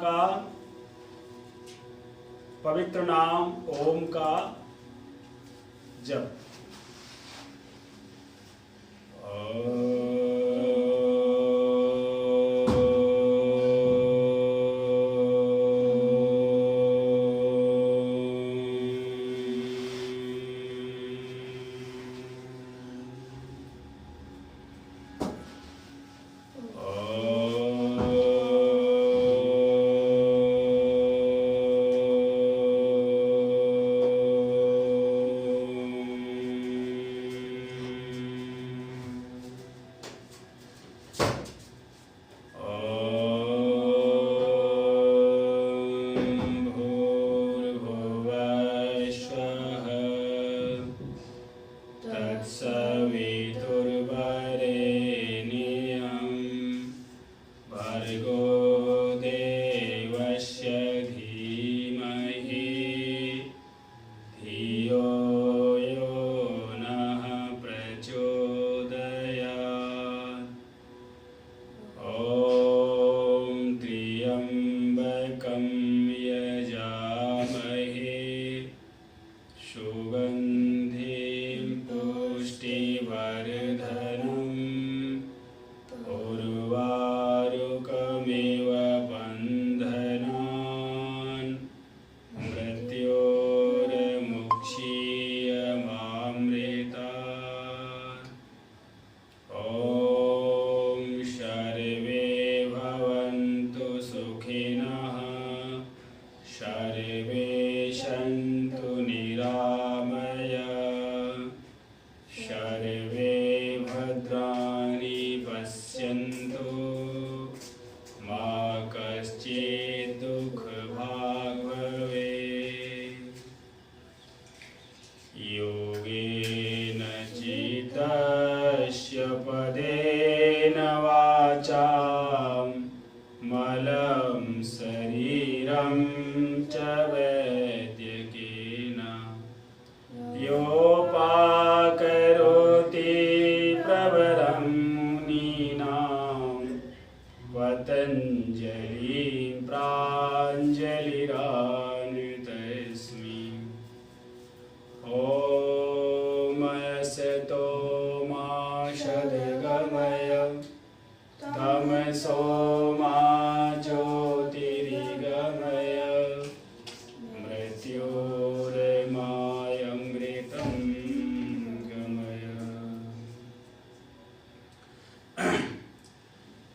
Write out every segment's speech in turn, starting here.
का पवित्र नाम ओम का जप।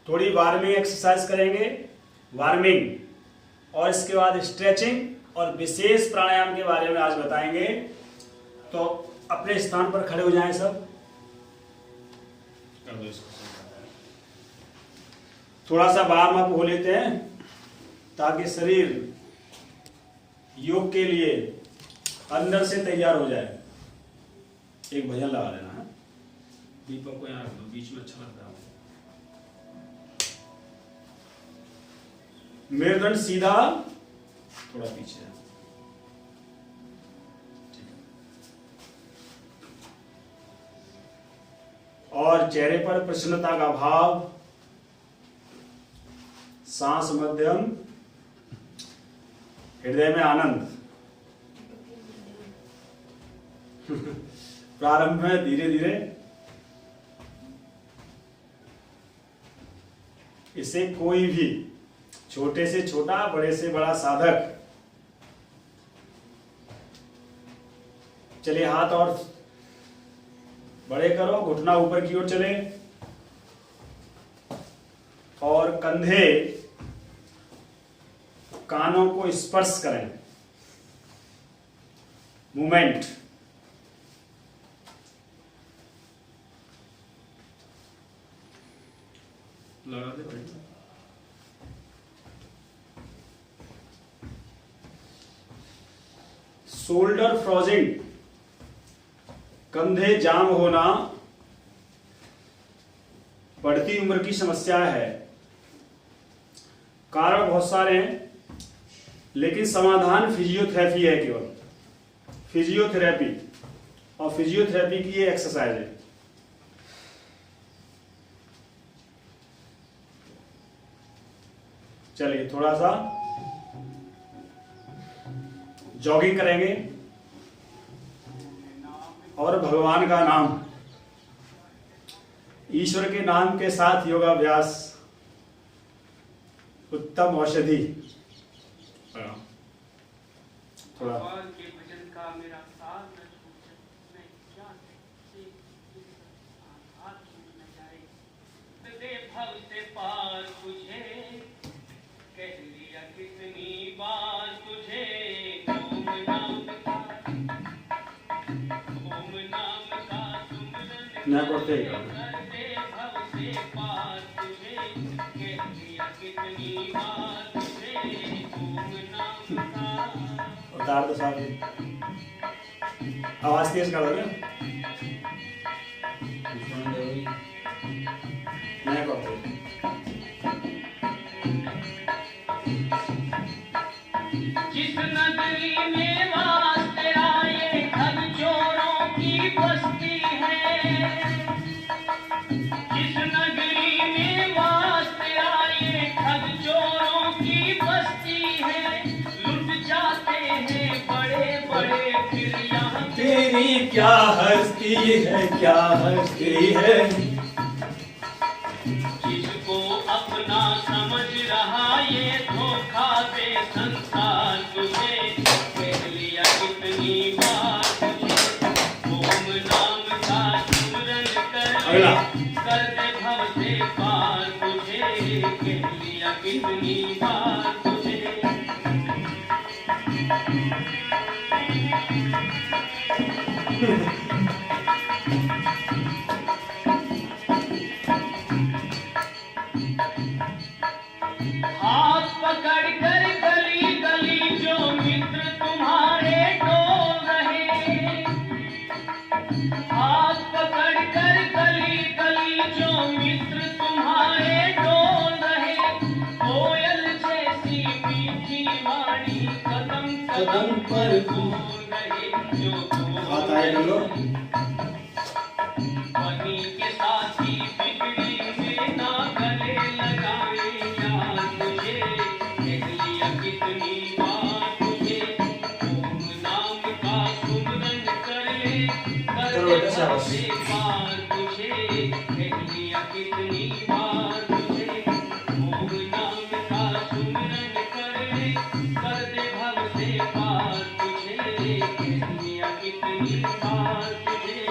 थोड़ी वार्मिंग एक्सरसाइज करेंगे, वार्मिंग, और इसके बाद स्ट्रेचिंग और विशेष प्राणायाम के बारे में आज बताएंगे। तो अपने स्थान पर खड़े हो जाएं सब। थोड़ा सा वार्म अप हो लेते हैं ताकि शरीर योग के लिए अंदर से तैयार हो जाए। एक भजन लगा लेना है, दीपक को यहाँ रख दो, बीच में अच्छा लगता है। मेरुदंड सीधा, थोड़ा पीछे, और चेहरे पर प्रसन्नता का भाव, सांस मध्यम, हृदय में आनंद। प्रारंभ में धीरे धीरे इसे कोई भी छोटे से छोटा, बड़े से बड़ा साधक, चलिए हाथ और बड़े करो, घुटना ऊपर की ओर चले और कंधे कानों को स्पर्श करें। मूवमेंट, लगा दे भाई। शोल्डर फ्रॉजिंग, कंधे जाम होना बढ़ती उम्र की समस्या है। कारण बहुत सारे हैं, लेकिन समाधान फिजियोथेरेपी है। केवल फिजियोथेरेपी, और फिजियोथेरेपी की ये एक्सरसाइज है। चलिए थोड़ा सा जॉगिंग करेंगे और भगवान का नाम, ईश्वर के नाम के साथ योगाभ्यास उत्तम औषधि। थोड़ा के भजन का मेरा साथ न छूटे, मैं क्या से हाथ न जाए, दे भव से पार तुझे, कह लिया कितनी बार तुझे, ओम नाम का सुमरन करते दे भव से पार तुझे, कह लिया कितनी बार तुझे, ओम नाम का। उतार दो साहब, आवाज तेज कर दो। मैं करते जिस नगरी में वास तेरा ये ठग चोरों की बस्ती है, जिस नगरी में वास तेरा ये ठग चोरों की बस्ती है, लुट जाते हैं बड़े बड़े फिर यहाँ तेरी क्या हस्ती है, क्या हस्ती है। जिसको अपना समझ रहा ये धोखा दे संसार तुझे, कह लिया कितनी बार तुझे, ओम नाम का सुमरन कर ले, कर दे भव से पार तुझे, कह लिया कितनी बार तुझे। हाथ पकड़ कर गली गली जो मित्र तुम्हारे डोल रहे, हाथ पकड़ कर गली गली जो मित्र तुम्हारे डोल रहे, कोयल जैसी मीठी वाणी कदम कदम पर बोल रहे, जो हाथ आए कर लो। वहीं के साथी बिगड़ी में ना गले लगाए यार तुझे, कह लिया कितनी बार तुझे, ओम नाम का सुमरन कर ले, कर दे भव से पार तुझे, कह लिया कितनी बार तुझे, ओम नाम का सुमरन कर ले, कर दे भव से पार तुझे, कह लिया कितनी बार तुझे।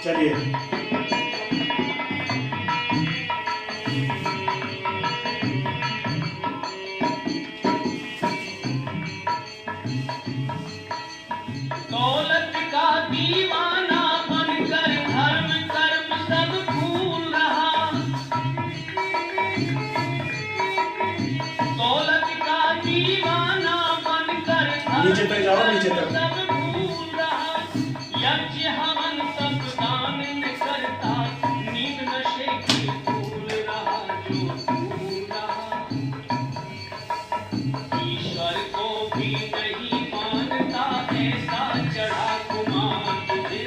चलिए दौलत का दीवाना बनकर धर्म कर्म सब भूल रहा, दौलत का दीवाना बनकर नीचे तक जाओ, नीचे तक। सब भूल रहा, यज्ञ हवन सब दान न करता, नींद नशे की भूल रहा, जो भूल रहा, ईश्वर को भी नहीं मानता, ऐसा चढ़ा कुमार तुझे,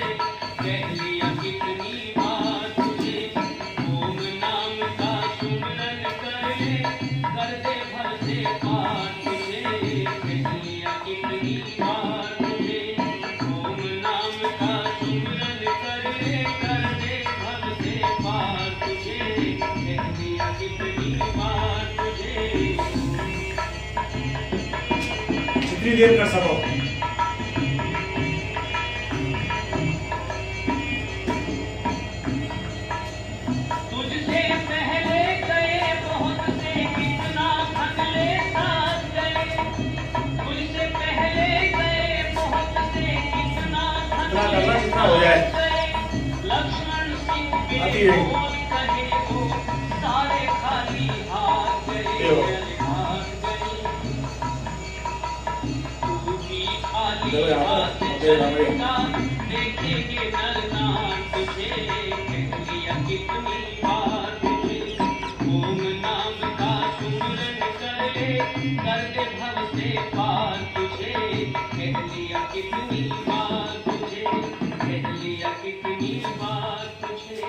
कह लिया कितनी बार तुझे, ओम नाम का सुमरन कर ले, कर दे भव से पार तुझे, कह लिया कितनी बार तुझे, ओम नाम का सुमरन कर ले, कर दे भव से पार तुझे, कह लिया कितनी बार तुझे। जितनी देर कर सको। तुझसे पहले गए बहुत से कितना अगले साथ गए, तुझसे पहले गए बहुत से कितना इतना करना जितना हो जाए। लक्ष्मण सिंह के अति है। बोल कहे वो सारे खाली हाथ गए, देखो। हाथ गए, तू भी खाली देखो यहाँ पर, हाथ देखो यहाँ पर। चलेगा, देखेंगे नरनाथ तुझे, कह लिया कितनी बार तुझे, ओम नाम का सुमरन कर ले, कर दे भव से पार तुझे, कह लिया कितनी बार तुझे, कह लिया कितनी बार तुझे,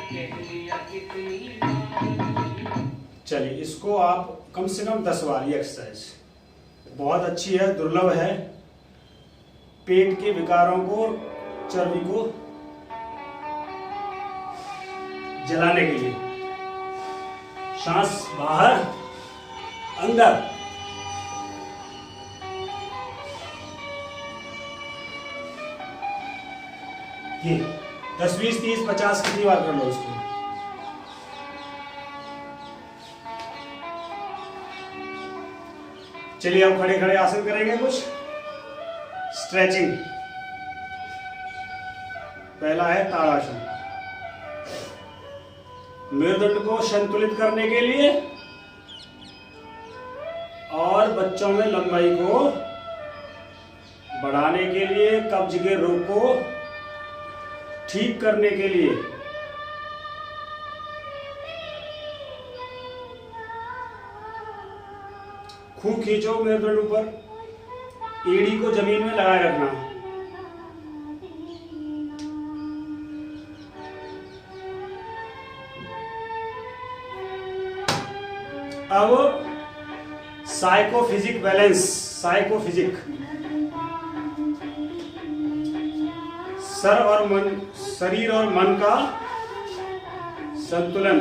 कह लिया कितनी बार तुझे। चलिए इसको आप कम से कम 10 बार ये एक्सरसाइज बहुत अच्छी है, दुर्लभ है। पेट के विकारों को, चर्बी को जलाने के लिए। सांस बाहर अंदर। ये 10, 20, 30, 50 कितनी बार कर लो इसको। चलिए अब खड़े खड़े आसन करेंगे कुछ स्ट्रेचिंग। पहला है ताड़ासन। मेरुदंड को संतुलित करने के लिए और बच्चों में लंबाई को बढ़ाने के लिए, कब्ज के रोग को ठीक करने के लिए। खूब खींचो मेरुदंड ऊपर, एड़ी को जमीन में लगाए रखना। अब साइकोफिजिक बैलेंस, साइकोफिजिक शरीर और मन का संतुलन।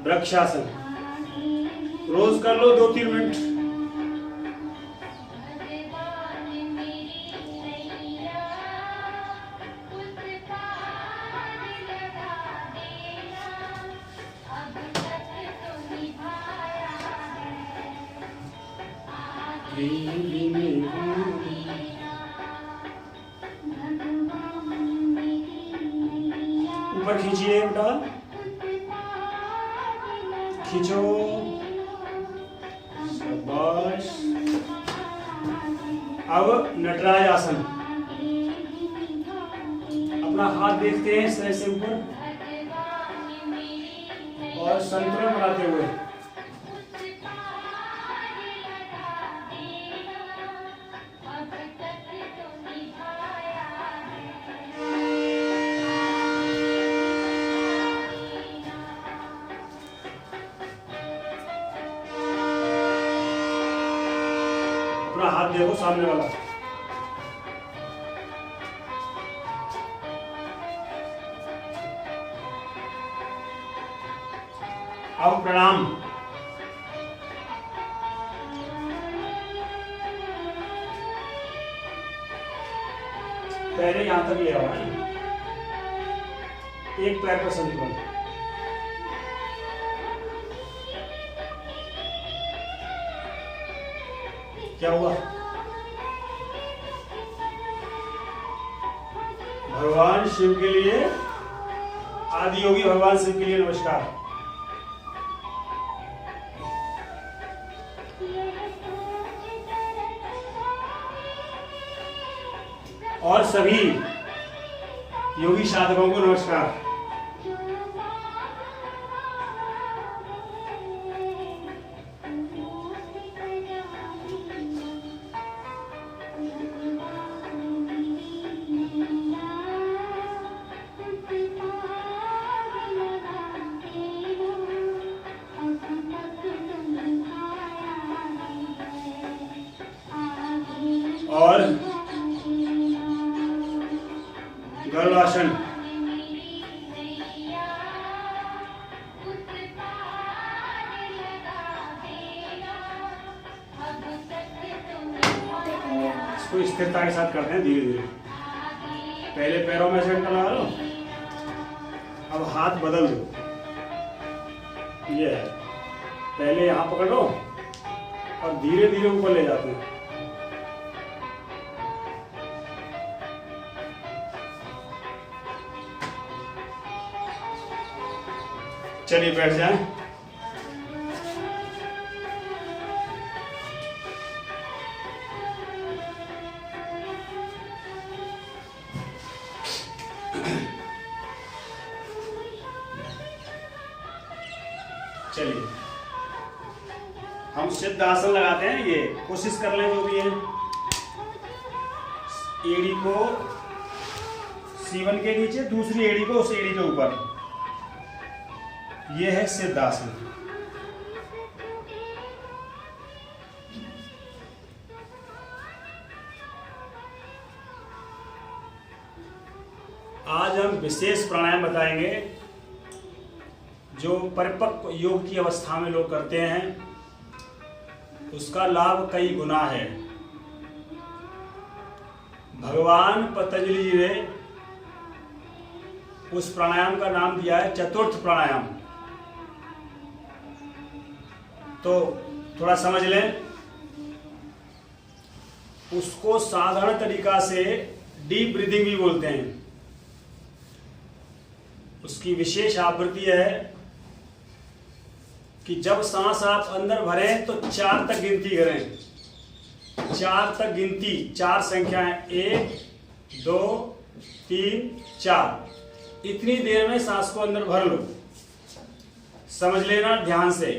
वृक्षासन रोज कर लो 2-3 मिनट। ऊपर खींचिए बेटा, खींचो, शाबाश। अब नटराज आसन। अपना हाथ देखते हैं सर से ऊपर और संतुलन बनाते हुए। अपना हाथ देखो सामने वाला। अब प्रणाम। पहले यहां तक ले आओ, एक पैर पर संतुलन। क्या हुआ? भगवान शिव के लिए, आदि योगी भगवान शिव के लिए नमस्कार। और सभी योगी साधकों को नमस्कार। और गर्वासन। इसको स्थिरता के साथ करते हैं धीरे धीरे। पहले पैरों में से लगा लो, अब हाथ बदल दो। ये है, पहले यहां पकड़ो और धीरे धीरे ऊपर ले जाते हैं। चलिए बैठ जाएं। चलिए हम सिद्ध आसन लगाते हैं। ये कोशिश कर लें जो भी है। एड़ी को सीवन के नीचे, दूसरी एड़ी को उस एड़ी के ऊपर। ये है सिद्धासन। आज हम विशेष प्राणायाम बताएंगे जो परिपक्व योग की अवस्था में लोग करते हैं, उसका लाभ कई गुना है। भगवान पतंजलि जी ने उस प्राणायाम का नाम दिया है चतुर्थ प्राणायाम। तो थोड़ा समझ लें, उसको साधारण तरीका से डीप ब्रीदिंग भी बोलते हैं। उसकी विशेष आवृत्ति है कि जब सांस आप अंदर भरें तो 4 तक गिनती करें। 4 तक गिनती, 4 संख्याएं, 1 2 3 4, इतनी देर में सांस को अंदर भर लो। समझ लेना ध्यान से,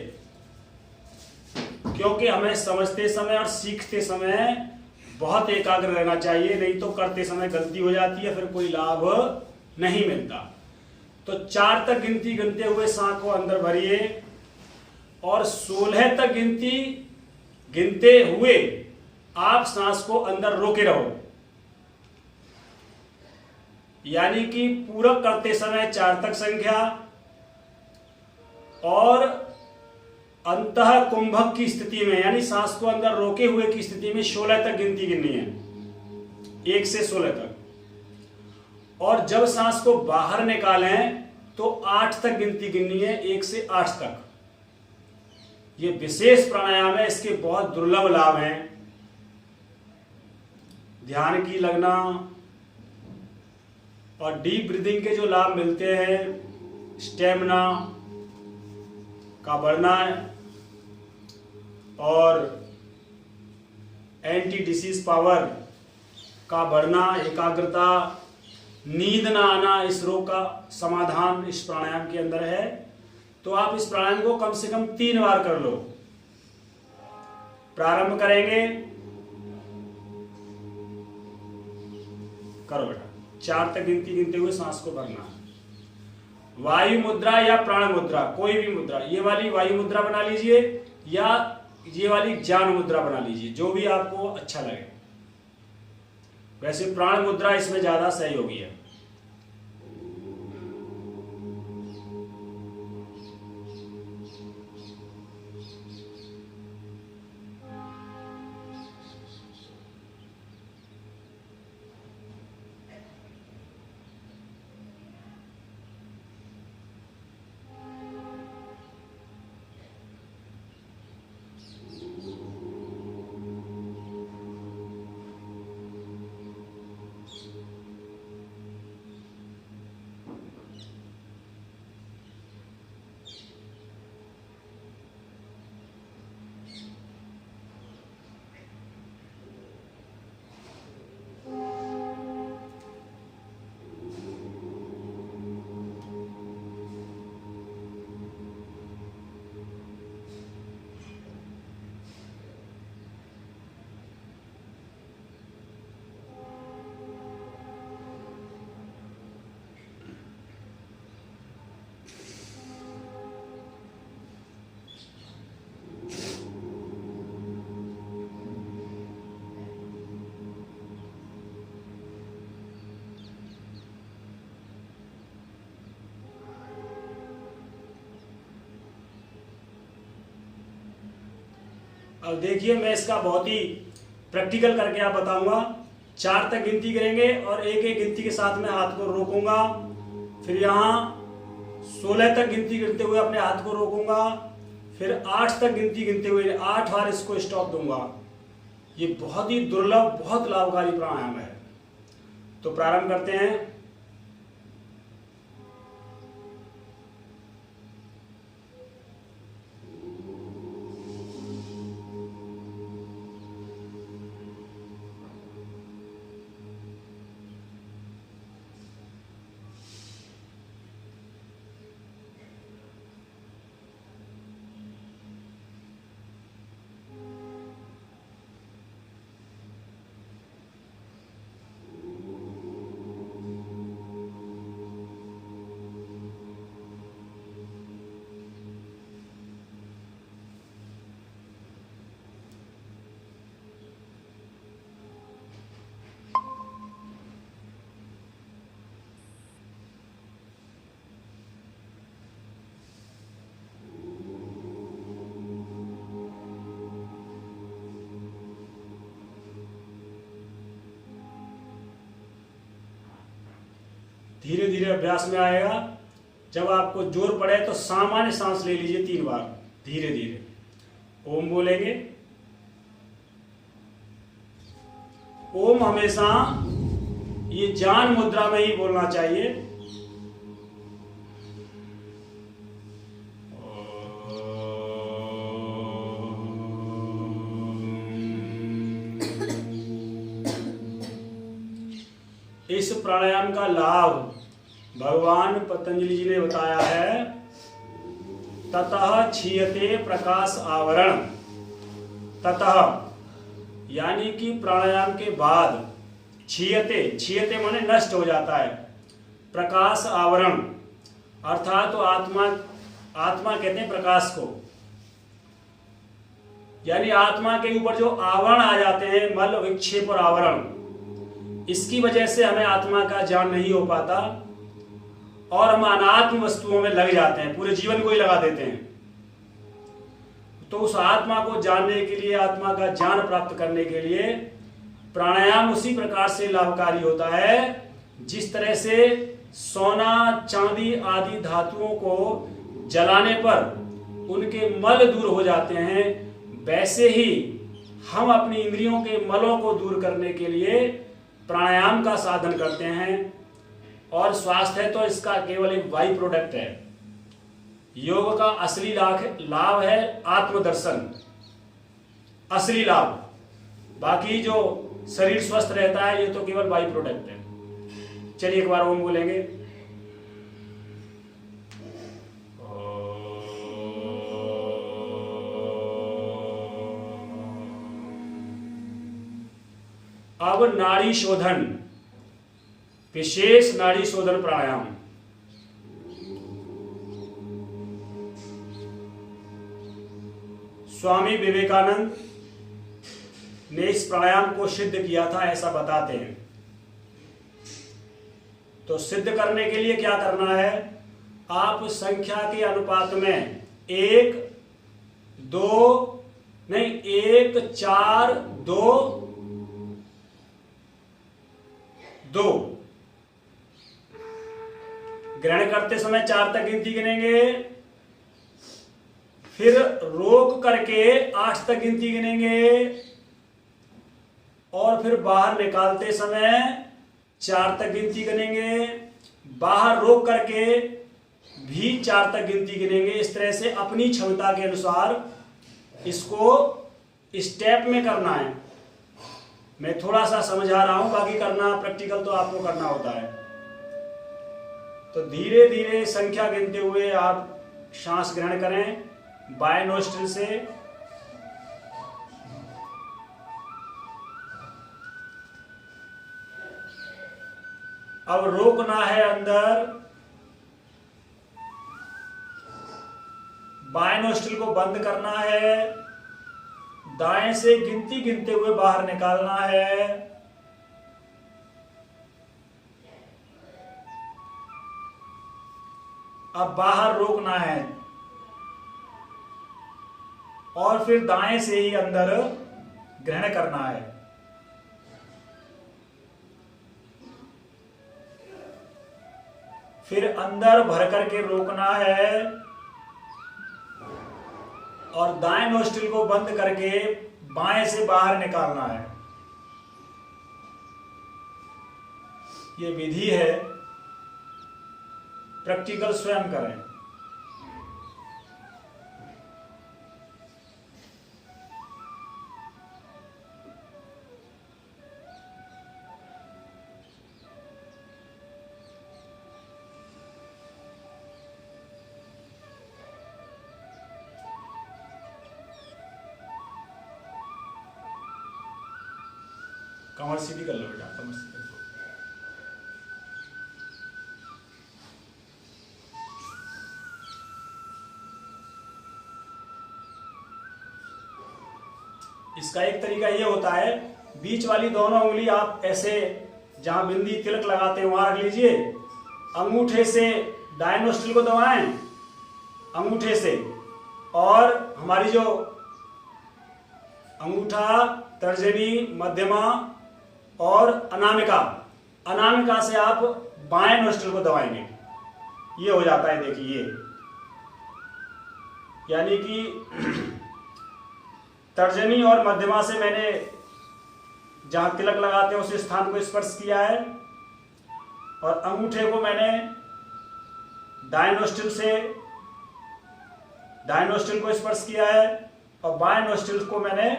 क्योंकि हमें समझते समय और सीखते समय बहुत एकाग्र रहना चाहिए, नहीं तो करते समय गलती हो जाती है, फिर कोई लाभ नहीं मिलता। तो 4 तक गिनती गिनते हुए सांस को अंदर भरिए और 16 तक गिनती गिनते हुए आप सांस को अंदर रोके रहो। यानी कि पूरक करते समय 4 तक संख्या और अंतः कुंभक की स्थिति में, यानी सांस को अंदर रोके हुए की स्थिति में 16 तक गिनती गिननी है, 1 से 16 तक। और जब सांस को बाहर निकालें तो 8 तक गिनती गिननी है, 1 से 8 तक। ये विशेष प्राणायाम है, इसके बहुत दुर्लभ लाभ हैं। ध्यान की लगना और डीप ब्रीदिंग के जो लाभ मिलते हैं, स्टेमिना का बढ़ना और एंटी डिसीज पावर का बढ़ना, एकाग्रता, नींद ना आना, इस रोग का समाधान इस प्राणायाम के अंदर है। तो आप इस प्राणायाम को कम से कम 3 बार कर लो। प्रारंभ करेंगे, करो बेटा। 4 तक गिनती गिनते हुए सांस को भरना। वायु मुद्रा या प्राण मुद्रा, कोई भी मुद्रा, ये वाली वायु मुद्रा बना लीजिए या ये वाली ज्ञान मुद्रा बना लीजिए, जो भी आपको अच्छा लगे। वैसे प्राण मुद्रा इसमें ज्यादा सहयोगी है। अब देखिए, मैं इसका बहुत ही प्रैक्टिकल करके आप बताऊंगा। 4 तक गिनती करेंगे और एक एक गिनती के साथ में हाथ को रोकूंगा। फिर यहाँ 16 तक गिनती गिनते हुए अपने हाथ को रोकूंगा। फिर 8 तक गिनती गिनते हुए 8 बार इसको स्टॉप दूंगा। ये बहुत ही दुर्लभ, बहुत लाभकारी प्राणायाम है। तो प्रारंभ करते हैं। धीरे धीरे अभ्यास में आएगा। जब आपको जोर पड़े तो सामान्य सांस ले लीजिए 3 बार धीरे धीरे। ओम बोलेंगे। ओम हमेशा ये ज्ञान मुद्रा में ही बोलना चाहिए। इस प्राणायाम का लाभ भगवान पतंजलि जी ने बताया है। ततः क्षीयते प्रकाश आवरण। ततः यानी कि प्राणायाम के बाद क्षीयते, क्षीयते माने नष्ट हो जाता है, प्रकाश आवरण अर्थात तो आत्मा कहते हैं प्रकाश को, यानी आत्मा के ऊपर जो आवरण आ जाते हैं, मल विक्षेप और आवरण, इसकी वजह से हमें आत्मा का ज्ञान नहीं हो पाता और हम अनात्म वस्तुओं में लग जाते हैं, पूरे जीवन को ही लगा देते हैं। तो उस आत्मा को जानने के लिए, आत्मा का ज्ञान प्राप्त करने के लिए प्राणायाम उसी प्रकार से लाभकारी होता है जिस तरह से सोना, चांदी आदि धातुओं को जलाने पर उनके मल दूर हो जाते हैं, वैसे ही हम अपनी इंद्रियों के मलों को दूर करने के लिए प्राणायाम का साधन करते हैं। और स्वास्थ्य है तो इसका केवल एक बाई प्रोडक्ट है। योग का असली लाभ है आत्मदर्शन, असली लाभ। बाकी जो शरीर स्वस्थ रहता है ये तो केवल बाई प्रोडक्ट है। चलिए एक बार ओम बोलेंगे। अब नाड़ी शोधन, विशेष नाड़ी शोधन प्राणायाम। स्वामी विवेकानंद ने इस प्राणायाम को सिद्ध किया था, ऐसा बताते हैं। तो सिद्ध करने के लिए क्या करना है, आप संख्या के अनुपात में 1 4 2 ग्रहण करते समय 4 तक गिनती गिनेंगे, फिर रोक करके 8 तक गिनती गिनेंगे और फिर बाहर निकालते समय 4 तक गिनती गिनेंगे, बाहर रोक करके भी 4 तक गिनती गिनेंगे। इस तरह से अपनी क्षमता के अनुसार इसको स्टेप में करना है। मैं थोड़ा सा समझा रहा हूं, बाकी करना प्रैक्टिकल तो आपको करना होता है। तो धीरे धीरे संख्या गिनते हुए आप सांस ग्रहण करें बाएं नोस्ट्रिल से, अब रोकना है अंदर, बाएं नोस्ट्रिल को बंद करना है, दाएं से गिनती गिनते हुए बाहर निकालना है। अब बाहर रोकना है और फिर दाएं से ही अंदर ग्रहण करना है। फिर अंदर भर करके रोकना है और दाएं नोस्ट्रिल को बंद करके बाएं से बाहर निकालना है। ये विधि है, प्रैक्टिकल स्वयं करें। कमर सीधी कर लो बेटा, कमर सीधी कर लो। इसका एक तरीका ये होता है, बीच वाली दोनों उंगली आप ऐसे जहां बिंदी तिलक लगाते हैं वहां रख लीजिए, अंगूठे से दाएं नोस्ट्रिल को दबाएं अंगूठे से, और हमारी जो अंगूठा, तर्जनी, मध्यमा और अनामिका, अनामिका से आप बाएं नोस्ट्रल को दबाएंगे, ये हो जाता है। देखिए यानी कि तर्जनी और मध्यमा से मैंने जहां तिलक लगाते हैं उस स्थान को स्पर्श किया है, और अंगूठे को मैंने दाएं नोस्ट्रिल को स्पर्श किया है, और बाएं नोस्ट्रिल को मैंने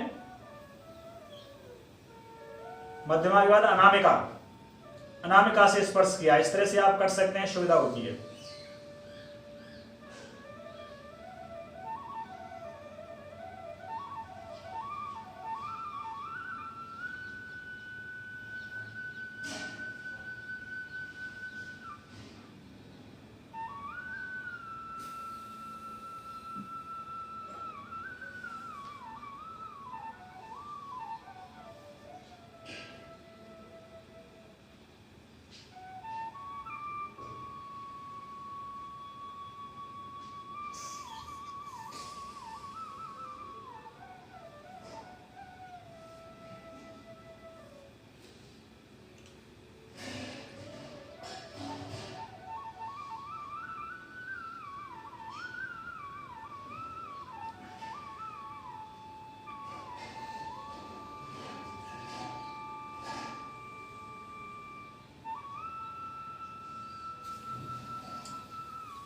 मध्यमा के बाद अनामिका से स्पर्श किया। इस तरह से आप कर सकते हैं, सुविधा होती है।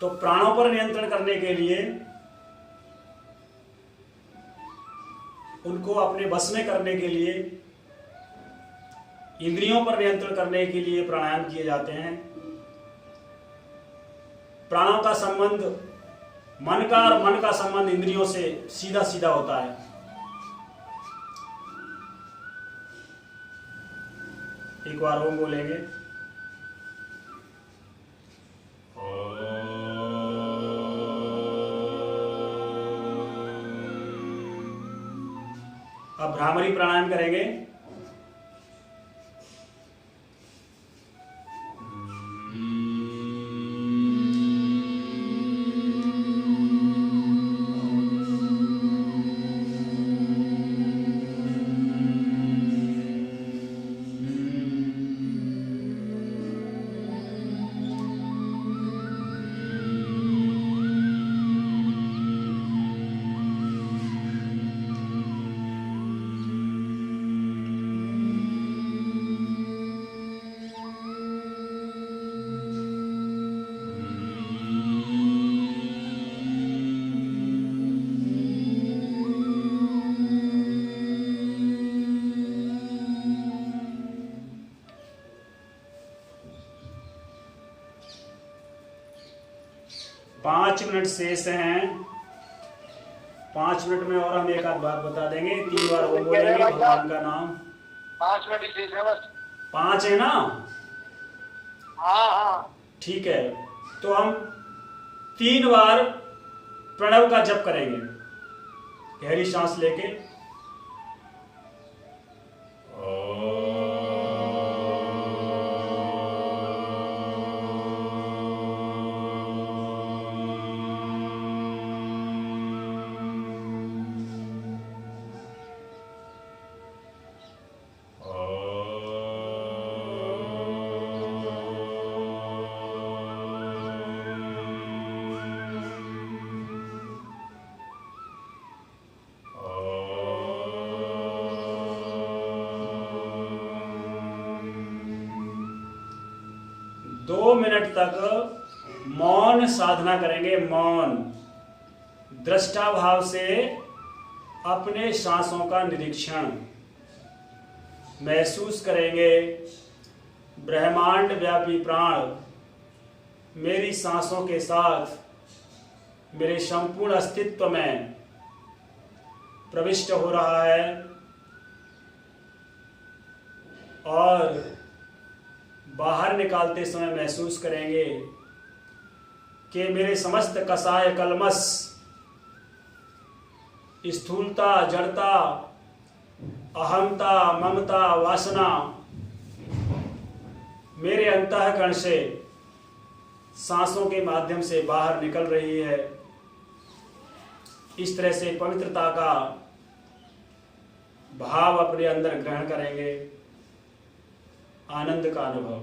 तो प्राणों पर नियंत्रण करने के लिए, उनको अपने बस में करने के लिए, इंद्रियों पर नियंत्रण करने के लिए प्राणायाम किए जाते हैं। प्राणों का संबंध मन का, और मन का संबंध इंद्रियों से सीधा सीधा होता है। एक बार ओम बोलेंगे। अब भ्रामरी प्राणायाम करेंगे। पाँच मिनट शेष हैं। 5 मिनट में और हम एक आध बात बता देंगे। 3 बार ओम बोलेंगे, भगवान का नाम। 5 मिनट शेष है बस। 5 है ना? हाँ हाँ ठीक है, तो हम 3 बार प्रणव का जप करेंगे। गहरी सांस लेके मिनट तक मौन साधना करेंगे। मौन दृष्टा भाव से अपने सांसों का निरीक्षण महसूस करेंगे। ब्रह्मांड व्यापी प्राण मेरी सांसों के साथ मेरे संपूर्ण अस्तित्व में प्रविष्ट हो रहा है, और बाहर निकालते समय महसूस करेंगे कि मेरे समस्त कसाय कलमस, स्थूलता, जड़ता, अहंता, ममता, वासना मेरे अंतःकरण से सांसों के माध्यम से बाहर निकल रही है। इस तरह से पवित्रता का भाव अपने अंदर ग्रहण करेंगे, आनंद का अनुभव।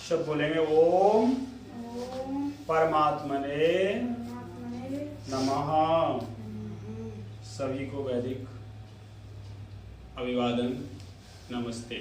सब बोलेंगे ओम परमात्मने नमः। सभी को वैदिक अभिवादन, नमस्ते।